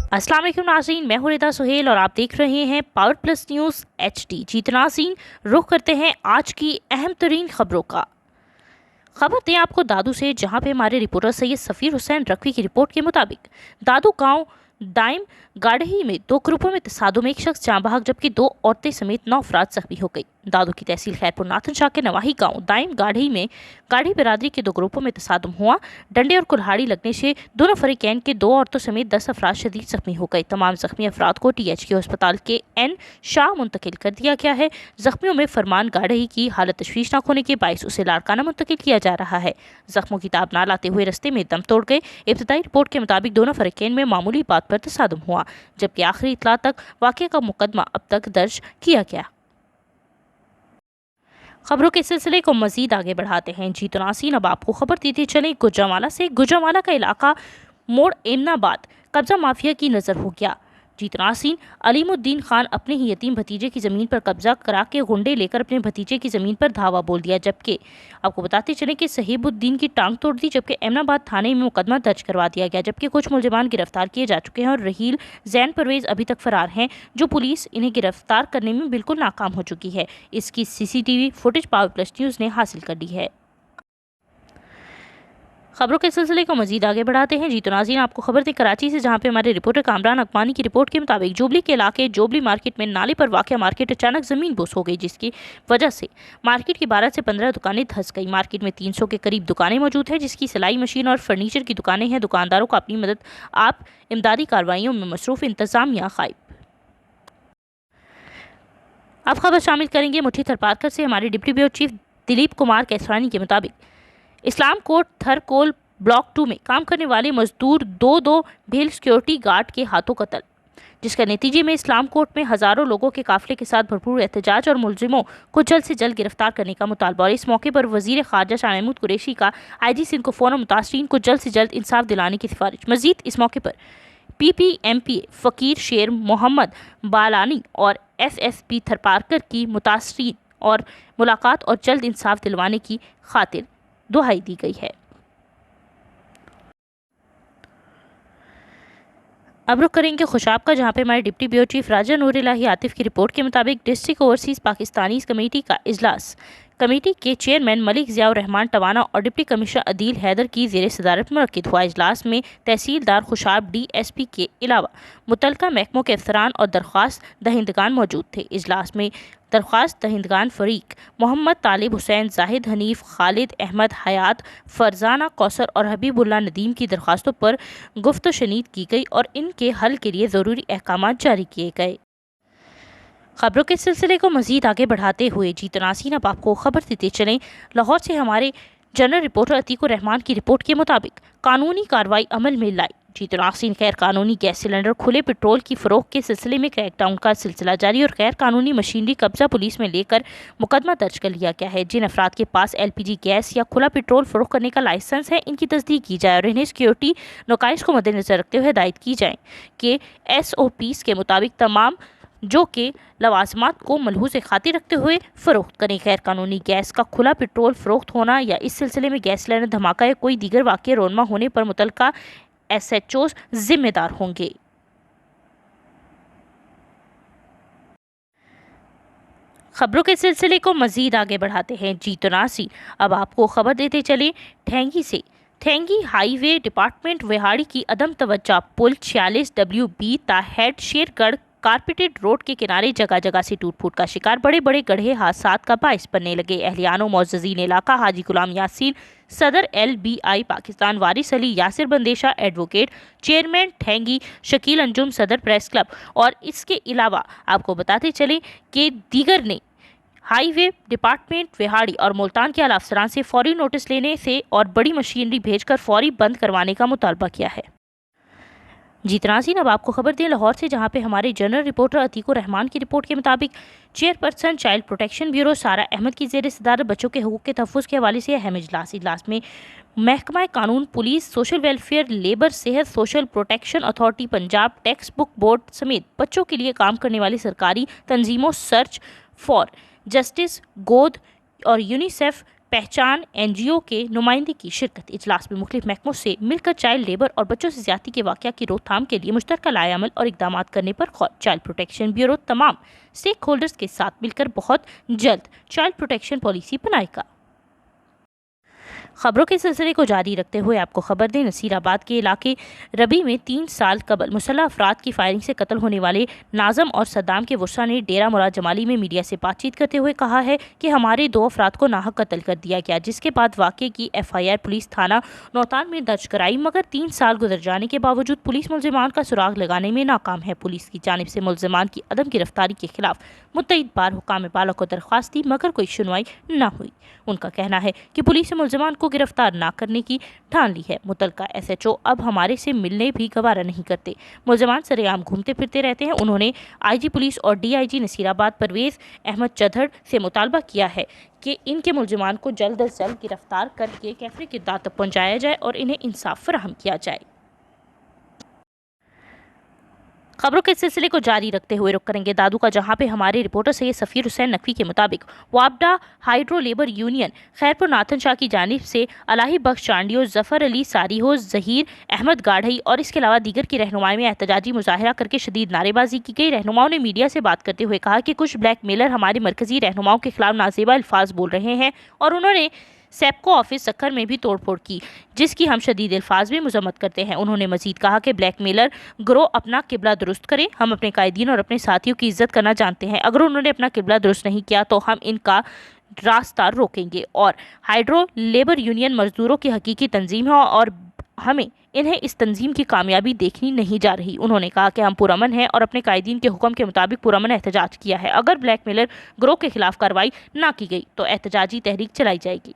अस्सलाम वालेकुम नाज़रीन, मैं हूं रिदा सुहेल और आप देख रहे हैं पावर प्लस न्यूज़ HD। जी तो नाज़रीन, रुख करते हैं आज की अहम तरीन खबरों का। खबर दें आपको दादू से, जहां पे हमारे रिपोर्टर सैयद सफ़ीर हुसैन रखवी की रिपोर्ट के मुताबिक दादू गांव दाइम गाढ़ही में दो ग्रुपों में तसादुम में एक शख्स जाँ बहक जबकि दो औरतें समेत 9 अफराद जख्मी हो गई। दादू की तहसील खैरपुर नाथन शाह के नवाही गांव दाइम गाढ़ी में गाढ़ी बिरादरी के दो ग्रुपों में तसादुम हुआ। डंडे और कुल्हाड़ी लगने से दोनों फरीकैन के दो औरतों समेत 10 अफराद शदीद जख्मी हो गए। तमाम जख्मी अफराद को THQ अस्पताल के N शाह मुंतकिल कर दिया गया है। जख्मियों में फरमान गाढ़ही की हालत तशवीशनाक होने के बायस उसे लाड़काना मुंतकिल किया जा रहा है। जख्मों की ताब ना लाते हुए रस्ते में दम तोड़ गए। इब्तदाई रिपोर्ट के मुताबिक दोनों फरीकैन में मामूली बात पर तसादुम हुआ, जबकि आखिरी इतला तक वाक़े का मुकदमा अब तक दर्ज किया गया। खबरों के सिलसिले को मजीद आगे बढ़ाते हैं। जी तो नाज़रीन, अब आपको खबर देते चले गुजरांवाला से। गुजरांवाला का इलाका मोड़ एमनाबाद कब्जा माफिया की नजर हो गया। जी तो नाज़रीन, अलीमुद्दीन खान अपने ही यतीम भतीजे की ज़मीन पर कब्जा करा के गुंडे लेकर अपने भतीजे की ज़मीन पर धावा बोल दिया। जबकि आपको बताते चले कि सहीबुद्दीन की टांग तोड़ दी, जबकि एमनाबाद थाने में मुकदमा दर्ज करवा दिया गया। जबकि कुछ मुलजिमान गिरफ्तार किए जा चुके हैं और रहील जैन परवेज अभी तक फरार हैं, जो पुलिस इन्हें गिरफ्तार करने में बिल्कुल नाकाम हो चुकी है। इसकी CCTV footage power plus news ने हासिल कर ली है। खबरों के सिलसिले को मजीद आगे बढ़ाते हैं। जी तो नाज़रीन, आपको खबर दें कराची से, जहां पे हमारे रिपोर्टर कामरान अकबानी की रिपोर्ट के मुताबिक जोबली के इलाके जोबली मार्केट में नाले पर वाक़या मार्केट अचानक ज़मीन बोस हो गई, जिसकी वजह से मार्केट की 12 से 15 दुकानें धंस गई। मार्केट में 300 के करीब दुकानें मौजूद हैं, जिसकी सिलाई मशीन और फर्नीचर की दुकानें हैं। दुकानदारों को अपनी मदद आप इमदादी कार्रवाइयों में मसरूफ़ इंतज़ामिया गायब। अब खबर शामिल करेंगे मुठी थरपारकर से। हमारे deputy bureau chief Dilip Kumar Kaisrani के मुताबिक इस्लाम कोट थरकोल ब्लॉक 2 में काम करने वाले मजदूर दो भेल सिक्योरिटी गार्ड के हाथों कत्ल, जिसके नतीजे में इस्लाम कोट में हजारों लोगों के काफिले के साथ भरपूर एहतजाज और मुलजिमों को जल्द से जल्द गिरफ्तार करने का मुतालबा। और इस मौके पर वजीर खारजा शाह महमूद कुरैशी का IG सिंध को फ़ौरन मुतासरीन को जल्द से जल्द इंसाफ दिलाने की सिफारिश। मजीद इस मौके पर PPMPA फ़कीर शेर मोहम्मद बालानी और SSP थरपारकर की मुतासरीन और मुलाकात और जल्द इंसाफ दिलवाने की खातिर दुहाई दी गई है। अब रुक करेंगे खुशाब का, जहां पे हमारे डिप्टी ब्यूरो चीफ राजा नूर इलाही आतिफ की रिपोर्ट के मुताबिक डिस्ट्रिक्ट ओवरसीज़ पाकिस्तानी कमेटी का इजलास कमेटी के चेयरमैन मलिक ज़ियाउर रहमान टवाना और डिप्टी कमिश्नर अदील हैदर की ज़ेर सदारत मुनक्किद हुआ। इजलास में तहसीलदार खुशाब DSP के अलावा मुतल्लिका महकमों के अफसरान और दरख्वास्त दहिंदगान मौजूद थे। इजलास में दरख्वास्त दहिंदगान फ़रीक मोहम्मद तालिब हुसैन, जाहिद हनीफ, खालिद अहमद हयात, फरजाना कौसर और हबीबुल्लाह नदीम की दरख्वास्तों पर गुफ्त शनीद की गई और इनके हल के लिए ज़रूरी अहकाम जारी किए गए। खबरों के सिलसिले को मजीद आगे बढ़ाते हुए जी तो नाज़रीन, अब आपको खबर देते चलें लाहौर से। हमारे जनरल रिपोर्टर अतीकुर रहमान की रिपोर्ट के मुताबिक कानूनी कार्रवाई अमल में लाई। जी तो नाज़रीन, गैर कानूनी गैस सिलेंडर, खुले पेट्रोल की फ़रोख्त के सिलसिले में क्रैकडाउन का सिलसिला जारी और गैर कानूनी मशीनरी कब्जा पुलिस में लेकर मुकदमा दर्ज कर लिया गया है। जिन अफराद के पास LPG गैस या खुला पेट्रोल फ़रोख्त करने का लाइसेंस है, इनकी तस्दीक की जाए और इन्हें सिक्योरिटी नकाइश को मद्देनजर रखते हुए हिदायत की जाए कि SOPs के मुताबिक तमाम जो कि लवाजमात को मलहूज़ खातिर रखते हुए फ़रोख्त करें। गैर कानूनी गैस का खुला पेट्रोल फ़रोख्त होना या इस सिलसिले में गैस सिलेंडर धमाका या कोई दीगर वाक़या रोनमा होने पर मुतल्लिका SHOs जिम्मेदार होंगे। खबरों के सिलसिले को मजीद आगे बढ़ाते हैं। जी तो नाज़रीन, अब आपको खबर देते चले ठेंगी से। ठेंगी हाईवे डिपार्टमेंट वेहाड़ी की अदम तवज्जा पुल 46WB ताहेड शेरगढ़ कारपेटेड रोड के किनारे जगह जगह से टूट फूट का शिकार बड़े बड़े गढ़े हादसात का बायस बनने लगे। एहलियानो मोअज़्ज़ज़ीन इलाका हाजी गुलाम यासीन सदर LBI पाकिस्तान, वारिस अली यासिर बंदेशा एडवोकेट, चेयरमैन ठेंगी शकील अंजुम सदर प्रेस क्लब और इसके अलावा आपको बताते चले कि दीगर ने हाईवे डिपार्टमेंट वेहाड़ी और मुल्तान के आला अफसरान से फौरी नोटिस लेने से और बड़ी मशीनरी भेजकर फौरी बंद करवाने का मुतालबा किया है। जी तो नाज़रीन, अब आपको खबर दें लाहौर से, जहां पे हमारे जनरल रिपोर्टर अतीकुर रहमान की रिपोर्ट के मुताबिक चेयरपर्सन चाइल्ड प्रोटेक्शन ब्यूरो सारा अहमद की ज़ेर सदारत बच्चों के हकूक़ के तहफ़्फ़ुज़ के हवाले से अहम इजलास में महकमा कानून, पुलिस, सोशल वेलफेयर, लेबर, सेहत, social protection authority Punjab, text book board समेत बच्चों के लिए काम करने वाली सरकारी तंजीमों, सर्च फॉर जस्टिस, गोद और यूनिसेफ पहचान NGO के नुमाइंदे की शिरकत। इजलास में मुख्तलिफ महकमों से मिलकर चाइल्ड लेबर और बच्चों से ज्यादती के वाक़या की रोकथाम के लिए मुश्तरका लाएअमल और इक़दाम करने पर गौर। चाइल्ड प्रोटेक्शन ब्यूरो तमाम स्टेक होल्डर्स के साथ मिलकर बहुत जल्द चाइल्ड प्रोटेक्शन पॉलिसी बनाएगा। खबरों के सिलसिले को जारी रखते हुए आपको खबर दें, नसीराबाद के इलाके रबी में 3 साल कबल मुसल्लह अफराद की फायरिंग से कत्ल होने वाले नाज़म और सद्दाम के वुर्सा ने डेरा मुराद जमाली में मीडिया से बातचीत करते हुए कहा है कि हमारे 2 अफराद को नाहक कत्ल कर दिया गया, जिसके बाद वाक़े की FIR पुलिस थाना नौतान में दर्ज कराई, मगर 3 साल गुजर जाने के बावजूद पुलिस मुलजिमान का सुराग लगाने में नाकाम है। पुलिस की जानिब से मुलजिमान की अदम गिरफ्तारी के खिलाफ मुतअद्दिद बार हुकाम बाला को दरख्वास्त दी, मगर कोई सुनवाई न हुई। उनका कहना है कि पुलिस ने मुलजिमान को गिरफ्तार न करने की ठान ली है। मुतलका SHO अब हमारे से मिलने भी गवारा नहीं करते। मुलजिमान सरेआम घूमते फिरते रहते हैं। उन्होंने IG पुलिस और DIG नसीराबाद परवेज अहमद चढ़ से मुतालबा किया है कि इनके मुलजिमान को जल्द अज जल्द गिरफ्तार करके कैफरे किरदार तक पहुँचाया जाए और इन्हें इंसाफ फराहम किया जाए। खबरों के सिलसिले को जारी रखते हुए रुक करेंगे दादू का, जहां पे हमारे रिपोर्टर सैयद सफ़ीर हुसैन नकवी के मुताबिक वापडा hydro labour union Khairpur Nathan Shah की जानिब से अलाही बख्श चांडियो, जफ़र अली सारीहो, जहीर अहमद गाढ़ई और इसके अलावा दीगर की रहनुमाई में एहतजाजी मुजाहरा करके शदीद नारेबाजी की गई। रहनुमाओं ने मीडिया से बात करते हुए कहा कि कुछ ब्लैकमेलर हमारे मरकजी रहनुमाओं के खिलाफ नाजेबा अल्फाज बोल रहे हैं और उन्होंने सेप्को ऑफिस सक्खर में भी तोड़फोड़ की, जिसकी हम शदीद अल्फाज में मजम्मत करते हैं। उन्होंने मजीद कहा कि ब्लैकमेलर ग्रोह अपना किबला दुरुस्त करे। हम अपने कायदीन और अपने साथियों की इज्जत करना जानते हैं। अगर उन्होंने अपना किबला दुरुस्त नहीं किया तो हम इनका रास्ता रोकेंगे। और हाइड्रो लेबर यूनियन मजदूरों की हकीकी तंजीम है और हमें इन्हें इस तंजीम की कामयाबी देखनी नहीं जा रही। उन्होंने कहा कि हम पुरअमन हैं और अपने कायदीन के हुक्म के मुताबिक पुरअमन एहतजाज किया है। अगर ब्लैकमेलर ग्रोह के खिलाफ कार्रवाई ना की गई तो एहतजाजी तहरीक चलाई जाएगी।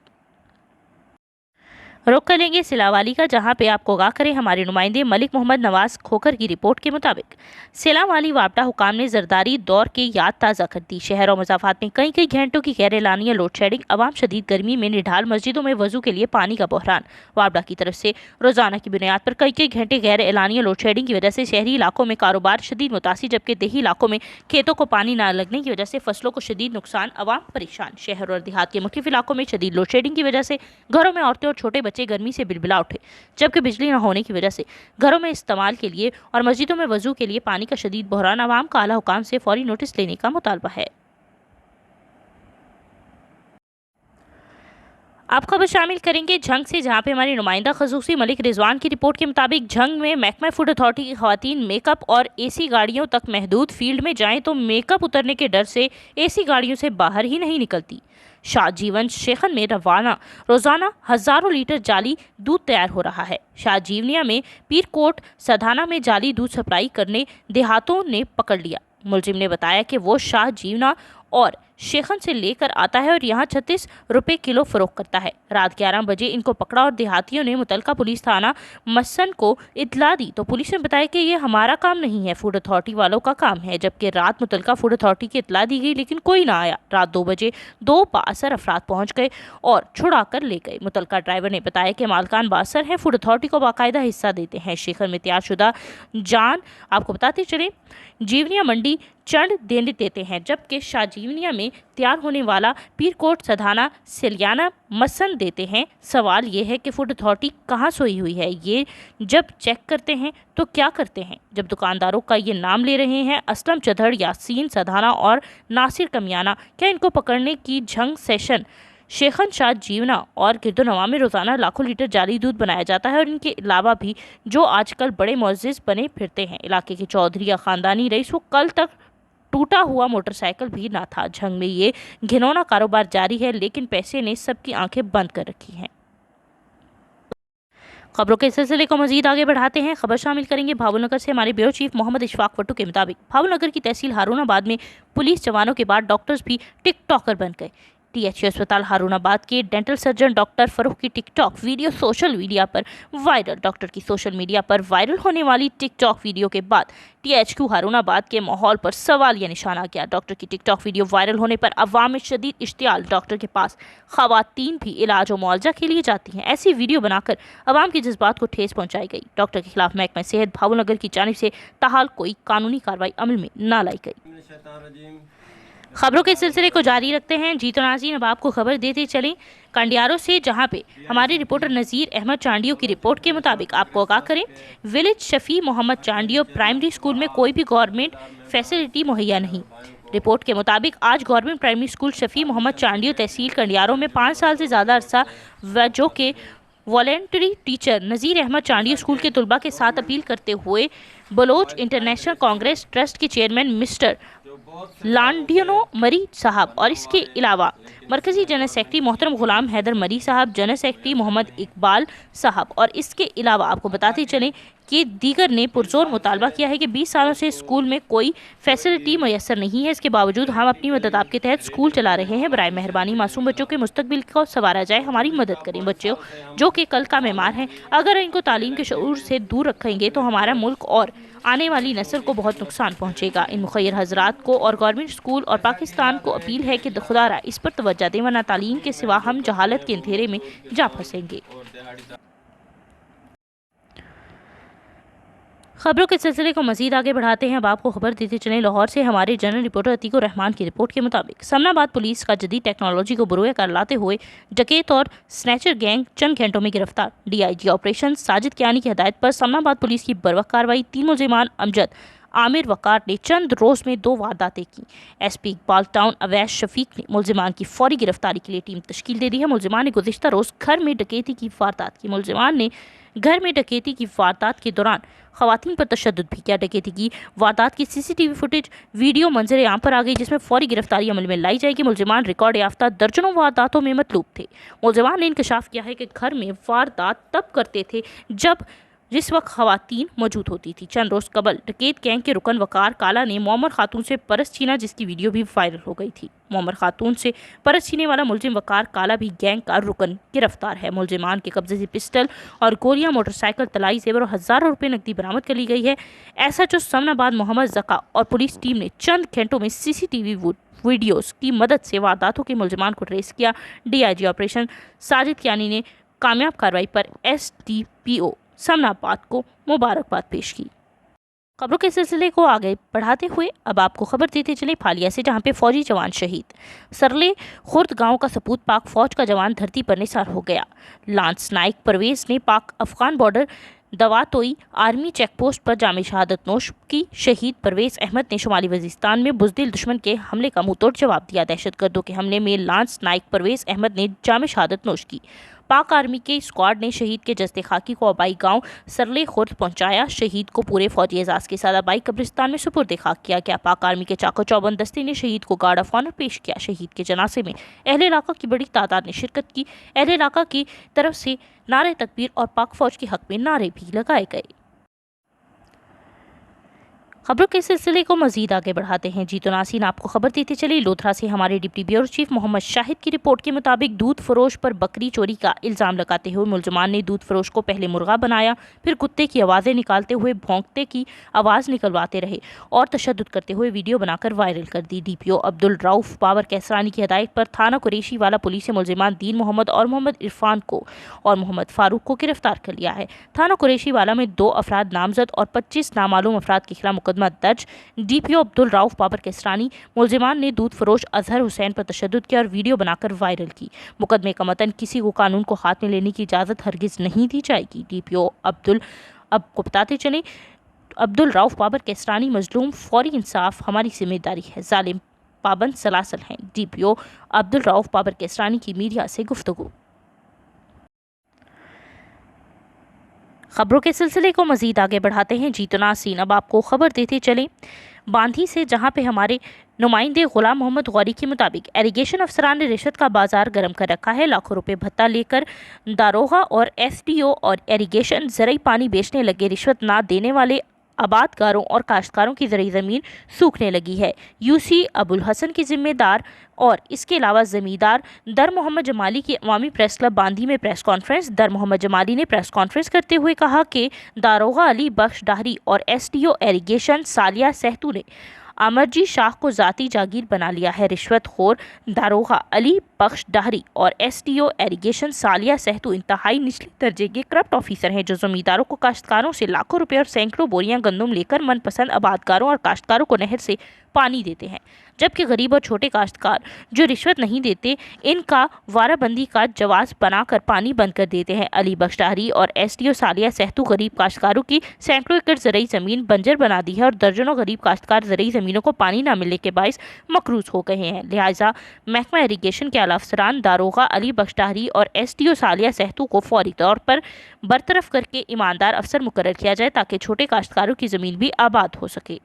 रुख करेंगे सिलावाली का, जहां पे आपको आगाह करें हमारे नुमाइंदे मलिक मोहम्मद नवाज खोखर की रिपोर्ट के मुताबिक सिलावाली वापडा हुकाम ने जरदारी दौर की याद ताज़ा कर दी। शहर और मज़ाफ़ात में कई घंटों की गैर एलानिया लोड शेडिंग, अवाम शदीद गर्मी में निढाल, मस्जिदों में वजू के लिए पानी का बहरान। वापडा की तरफ से रोजाना की बुनियाद पर कई घंटे गैर एलानिया लोड शेडिंग की वजह से शहरी इलाकों में कारोबार शदीद मुतासिर, जबकि देही इलाकों में खेतों को पानी न लगने की वजह से फसलों को शदीद नुकसान, अवाम परेशान। शहर और देहात के मुख्तलिफ इलाकों में शदीद लोड शेडिंग की वजह से घरों में औरतें और छोटे बच्चे गर्मी से बिलबिला उठे, जबकि बिजली न होने की वजह से घरों में इस्तेमाल के लिए और मस्जिदों में वजू के लिए पानी का शदीद बहरान। अवाम का आला हुकाम से फौरी नोटिस लेने का मुतालबा है। आप खबर शामिल करेंगे झंग से, जहां पे हमारी नुमाइंदा खसूसी मलिक रिजवान की रिपोर्ट के मुताबिक झंग में महकमा फूड अथॉरिटी की खवातीन मेकअप और AC गाड़ियों तक महदूद, फील्ड में जाएं तो मेकअप उतरने के डर से AC गाड़ियों से बाहर ही नहीं निकलती। शाहजीवन शेखन में रवाना रोजाना हजारों लीटर जाली दूध तैयार हो रहा है। शाहजीवनिया में पीरकोट सधाना में जाली दूध सप्लाई करने देहातों ने पकड़ लिया। मुलजिम ने बताया कि वो शाहजीवना और शेखन से लेकर आता है और यहाँ 36 रुपये किलो फरोख्त करता है। रात 11 बजे इनको पकड़ा और देहातियों ने मुतलका पुलिस थाना मसन को इतला दी तो पुलिस ने बताया कि ये हमारा काम नहीं है, फूड अथॉरिटी वालों का काम है। जबकि रात मुतलका फूड अथॉरिटी की इतला दी गई लेकिन कोई ना आया। रात 2 बजे 2 बासर अफराद पहुँच गए और छुड़ा कर ले गए। मुतलका ड्राइवर ने बताया कि मालकान बासर हैं, फूड अथॉरिटी को बाकायदा हिस्सा देते हैं। शेखर में तैयार शुदा जान आपको बताते चले जीवनिया मंडी चढ़ देते हैं, जबकि शाहजीवनिया में तैयार होने वाला पीरकोट सधाना सिलियाना मसन देते हैं। सवाल ये है कि फूड अथॉरिटी कहाँ सोई हुई है? ये जब चेक करते हैं तो क्या करते हैं? जब दुकानदारों का ये नाम ले रहे हैं असलम चढ़, यासीन सधाना और नासिर कमियाना, क्या इनको पकड़ने की झंग सेशन शेखन शाह जीवना और गिरदोनवा में रोज़ाना लाखों लीटर जाली दूध बनाया जाता है और इनके अलावा भी जो आजकल बड़े मुअज़्ज़िज़ बने फिरते हैं। इलाके के चौधरी या ख़ानदानी रईस वो कल तक टूटा हुआ मोटरसाइकिल भी ना था। झंग में ये घिनौना कारोबार जारी है, लेकिन पैसे ने सबकी आंखें बंद कर रखी हैं। खबरों के सिलसिले को मजीद आगे बढ़ाते हैं। खबर शामिल करेंगे भावलनगर से हमारे ब्यूरो चीफ मोहम्मद इशफाक वट्टू के मुताबिक भावलनगर की तहसील हारूनाबाद में पुलिस जवानों के बाद डॉक्टर्स भी टिकटॉकर बन गए। THU अस्पताल हारूनाबाद के डेंटल सर्जन डॉक्टर फरूख की टिकटॉक वीडियो सोशल मीडिया पर वायरल। डॉक्टर की सोशल मीडिया पर वायरल होने वाली टिकटॉक वीडियो के बाद THQ हारूनाबाद के माहौल पर सवाल या निशान आ गया। डॉक्टर की टिकटॉक वीडियो वायरल होने पर अवाम में शदीद इश्तियाल। डॉक्टर के पास खवातीन भी इलाज और मुआवजा के लिए जाती हैं। ऐसी वीडियो बनाकर अवाम के जज्बात को ठेस पहुँचाई गई। डॉक्टर के खिलाफ महकमा सेहत भावनगर की जानिब से ताहाल कोई कानूनी कार्रवाई अमल में न लाई गई। खबरों के सिलसिले को जारी रखते हैं। जीतो नाज़रीन, अब आपको खबर देते चलें कंडियारों से, जहां पे हमारे रिपोर्टर नज़ीर अहमद चांडियो की रिपोर्ट के मुताबिक आपको आगाह करें, village Shafi Mohammad Chandio primary school में कोई भी गवर्नमेंट फैसिलिटी मुहैया नहीं। रिपोर्ट के मुताबिक आज government primary school Shafi Mohammad Chandio तहसील कंडियारों में 5 साल से ज़्यादा अरसा जो के voluntary teacher Nazir Ahmed Chandio school के तलबा के साथ अपील करते हुए बलोच इंटरनेशनल कांग्रेस ट्रस्ट के चेयरमैन मिस्टर लांडियनो मरी साहब और इसके अलावा मरकजी जनरल सेक्रेटरी मोहतरम गुलाम हैदर मरी साहब, जनरल सेक्रेटरी मोहम्मद इकबाल साहब और इसके अलावा आपको बताते चलें कि दीगर ने पुरजोर मुतालबा किया है कि 20 सालों से स्कूल में कोई फैसिलिटी मैसर नहीं है। इसके बावजूद हम अपनी मदद आपके तहत स्कूल चला रहे हैं। बराए मेहरबानी मासूम बच्चों के मुस्तकबिल को संवारा जाए, हमारी मदद करें। बच्चों जो कि कल का मेहमान हैं, अगर इनको तालीम के शऊर से दूर रखेंगे तो हमारा मुल्क और आने वाली नस्ल को बहुत नुकसान पहुंचेगा। इन मुखैर हजरात को और गवर्नमेंट स्कूल और पाकिस्तान को अपील है कि खुदारा इस पर तवज्जो दें, वरना तालीम के सिवा हम जहालत के अंधेरे में जा फंसेंगे। खबरों के सिलसिले को मजीद आगे बढ़ाते हैं। अब आपको खबर देते चलें लाहौर से हमारे जनरल रिपोर्टर अतीकुर रहमान की रिपोर्ट के मुताबिक समनाबाद पुलिस का जदीद टेक्नोलॉजी को बुरोया कर लाते हुए डकैत और स्नैचर गैंग चंद घंटों में गिरफ्तार। डीआईजी ऑपरेशन साजिद कियानी की हदायत पर समनाबाद पुलिस की बर्वक्त कार्रवाई। 3 मुलजिमान अमजद आमिर वकार ने चंद रोज में 2 वारदातें की। एसपी इकबाल टाउन अवैस शफीक ने मुलजिमान की फौरी गिरफ्तारी के लिए टीम तश्कील दे दी है। मुलजिमान ने गुज़िश्ता रोज घर में डकैती की वारदात की। मुलजिमान ने घर में डकैती की वारदात के दौरान खवातीन पर तशद्दुद भी किया। डकैती की वारदात की सीसीटीवी फुटेज वीडियो मंजर आम पर आ गई, जिसमें फौरी गिरफ्तारी अमल में लाई जाएगी। मुलजिमान रिकॉर्ड याफ्ता दर्जनों वारदातों में मतलूब थे। मुलजिमान ने इंकशाफ किया है कि घर में वारदात तब करते थे जिस वक्त खवातीन मौजूद होती थी। चंद रोज कबल डकैत गैंग के रुकन वकार काला ने मोमर खातून से परस छीना, जिसकी वीडियो भी वायरल हो गई थी। मोमर खातून से परस छीने वाला मुलजिम वकार काला भी गैंग का रुकन गिरफ्तार है। मुलजिमान के कब्जे से पिस्टल और गोलियां, मोटरसाइकिल, तलाई जेवर और हज़ारों रुपये नकदी बरामद कर ली गई है। ऐसा जो समनाबाद मोहम्मद जका और पुलिस टीम ने चंद घंटों में सीसीटीवी वीडियोस की मदद से वारदातों के मुलजिमान को ट्रेस किया। डीआईजी ऑपरेशन साजिद कियानी ने कामयाब कार्रवाई पर एसडीपीओ समनाबाद को मुबारकबाद पेश की। खबरों के सिलसिले को आगे बढ़ाते हुए अब आपको खबर देते चले फालिया से, जहां पे फौजी जवान शहीद। सरले खुर्द गांव का सपूत पाक फौज का जवान धरती पर निसार हो गया। लांस नाइक परवेज ने पाक अफगान बॉर्डर दवातोई आर्मी चेकपोस्ट पर जामे शहादत नोश की। शहीद परवेज अहमद ने शुमाली वजीस्तान में बुजदिल दुश्मन के हमले का मुंहतोड़ जवाब दिया। दहशतगर्दों के हमले में लांस नाइक परवेज अहमद ने जामे शहादत नोश की। पाक आर्मी के स्क्वाड ने शहीद के जस्ते खाकी को अबाई गांव सरले खुर्द पहुंचाया। शहीद को पूरे फौजी एजाज के साथ अबाई कब्रिस्तान में सुपुर्द खाक किया गया। पाक आर्मी के चाको चौबंद दस्ते ने शहीद को गार्ड ऑफ ऑनर पेश किया। शहीद के जनाजे में अहले इलाका की बड़ी तादाद ने शिरकत की। अहले इलाका की तरफ से नारे तकबीर और पाक फौज के हक में नारे भी लगाए गए। खबरों के सिलसिले को मजीद आगे बढ़ाते हैं। जीतो नाज़रीन, आपको खबर देते चले लोधरा से हमारे deputy bureau chief Mohammad Shahid की रिपोर्ट के मुताबिक दूध फरोश पर बकरी चोरी का इल्ज़ाम लगाते हुए मुलजमान ने दूध फरोश को पहले मुर्गा बनाया, फिर कुत्ते की आवाज़ें निकालते हुए भौंकते की आवाज़ निकलवाते रहे और तशद्दुद करते हुए वीडियो बनाकर वायरल कर दी। डीपीओ अब्दुल रऊफ बाबर कैसरानी की हदायत पर थाना कुरैशी वाला पुलिस से मुलजमान दीन मोहम्मद और मोहम्मद इरफान को और मोहम्मद फारूक को गिरफ्तार कर लिया है। थाना कुरैशी वाला में 2 अफराद नामजद और 25 नामालूम अफराद के खिलाफ मुकदमा दर्ज। डीपीओ अब्दुल रऊफ बाबर कैसरानी मुलजिमान ने दूध फरोश अजहर हुसैन पर तशद्दुद किया और वीडियो बनाकर वायरल की। मुकदमे का मतन किसी को कानून को हाथ में लेने की इजाज़त हरगिज नहीं दी जाएगी। डीपीओ आपको बताते चले अब्दुल रऊफ बाबर कैसरानी मजलूम, फौरी इंसाफ हमारी जिम्मेदारी है, जालिम पाबंद सलासल हैं। डीपीओ अब्दुल रऊफ बाबर कैसरानी की मीडिया से गुफ्तगू। खबरों के सिलसिले को मजीद आगे बढ़ाते हैं। जीतो नाज़रीन, अब आपको खबर देते चलें बांधी से, जहां पे हमारे नुमाइंदे गुलाम मोहम्मद गौरी के मुताबिक एरीगेशन अफसरान ने रिश्वत का बाजार गर्म कर रखा है। लाखों रुपए भत्ता लेकर दारोगा और एसडीओ और एरीगेशन ज़रई पानी बेचने लगे। रिश्वत ना देने वाले आबादकारों और काश्तकारों की ज़रई ज़मीन सूखने लगी है। यूसी अबुल हसन की जिम्मेदार और इसके अलावा ज़मींदार दर मोहम्मद जमाली की अवामी प्रेस क्लब बांधी में प्रेस कॉन्फ्रेंस। दर मोहम्मद जमाली ने प्रेस कॉन्फ्रेंस करते हुए कहा कि दारोगा अली बख्श डाहरी और एसडीओ एरीगेशन सालिया सहतू ने अमरजी शाह को ज़ाती जागीर बना लिया है। रिश्वत खोर दारोगा अली बख्श डाहरी और एसडीओ एरीगेशन सालिया सहतू इंतहाई निचले दर्जे के करप्ट ऑफिसर हैं, जो ज़मींदारों को काश्तकारों से लाखों रुपए और सैकड़ों बोरियां गंदम लेकर मनपसंद आबादकारों और काश्तकारों को नहर से पानी देते हैं, जबकि गरीब और छोटे काश्तकार जो रिश्वत नहीं देते इनका वाराबंदी का जवाब बनाकर पानी बंद कर देते हैं। अली बख्श टाहरी और एसडीओ सालिया सहतू गरीब काश्तकारों की सैकड़ों एकड़ ज़रूरी जमीन बंजर बना दी है और दर्जनों गरीब काश्तकार ज़रूरी जमीनों को पानी न मिलने के बायस मकरूज हो गए हैं। लिहाजा महकमा इरीगेशन के आला अफसरान दारोगा अली बख्श टाहरी और एसडीओ सालिया सहतू को फौरी तौर पर बरतरफ करके ईमानदार अफसर मुकर्रर किया जाए ताकि छोटे काश्तकारों की ज़मीन भी आबाद हो सके।